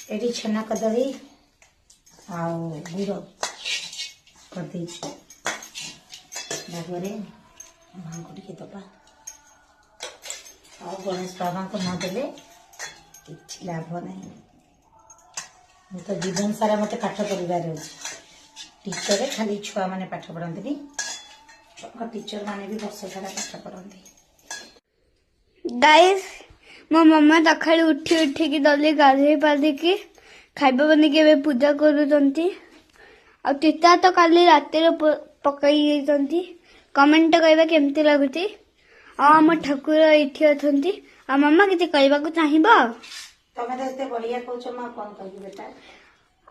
ये छेना कदली गुड़ कर माँ को टे दबा आ गणेश बाबा को नदेले कि लाभ नहीं। मु तो जीवन सारा मत पाठ कर टीचर खाली छुआ मैंने पाठ पढ़ती टीचर माने भी वर्ष सारा पाठ पढ़ती। गाइस मो मम्मा सकाळी उठी उठी की दली गाधे पाधे की खाइबा बने के पूजा करूचंती आ चिता तो काली राति रे पकाई जाइचंती। कमेंट कहबा केमती लागुची आ हम ठाकुर इठी अछंती आ मम्मा किछि कहबा को चाहिबो तमे तो एते बढ़िया कहछ मां कोन कहबी बेटा।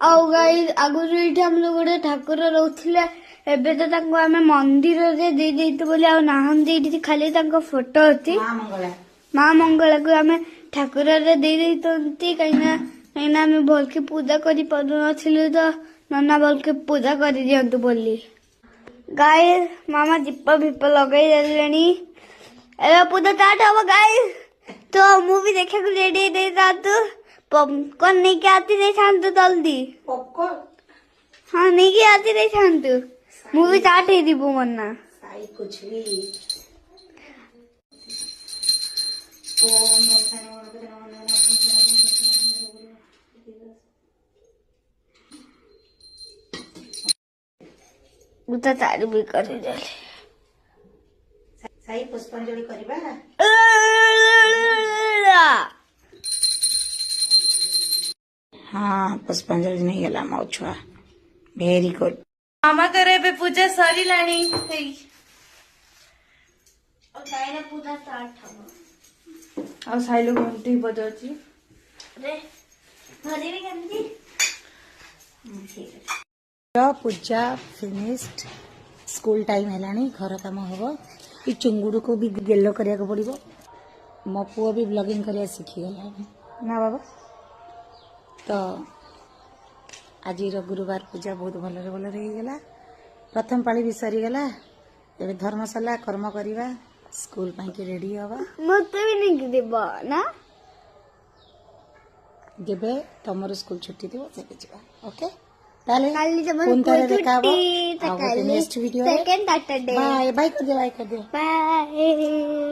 आ गाइस आगुरु इठी हम लोग गोटे ठाकुर रहउथिले एबे तो तांको हमें मंदिर रे दे देइतो बोली आ नाहंदी इठी खाली तांको फोटो अछि माँ मंगला को हमें ठाकुर रे दे देइतंती कहिना हमें भल के पूजा करि पारु नथिलु तो नन्ना भल के पूजा करि दियंतु बोली। गाइस मामा दीप भीप लगे देलेनी एबे पूजा स्टार्ट हो गाइस। तो मूवी देखे को रेडी दे तू पॉपकॉर्न नहीं के आती नहीं शांत जल्दी पॉपकॉर्न हाँ नहीं के आती नहीं शांत मूवी स्टार्ट है दीपू मन्ना साई कुछ भी ओम उता चालू भी कर दे साई पुष्पांजलि करबा। हाँ पुष्पांजलि नहीं गला मो छुआ वेरी गुड। मामा करे बे पूजा सरी लाणी और ताईना पूजा स्टार्ट हो आ साइलो घंटी बजाची रे घरे भी केमती ठीक है पूजा फिनिश्ड स्कूल टाइम है घर काम हम ये चुंगुड़ को भी गेलो करिया को पड़ो। मो पुओ भी ब्लॉगिंग करिया शिखीगला ना बाबा। तो आज गुरुवार पूजा बहुत भलरे भलरे गला प्रथम पाली भी सरीगला ए धर्मशाला कर्म करवा स्कूल के रेडी हवा मत भी नहीं देबा ना जेबे तमर स्कूल छुट्टी थी से जावा ओके ताले काली जब फोन करे देखा छुट्टी next video second Saturday bye bye कर दे बाय कर दे बाय।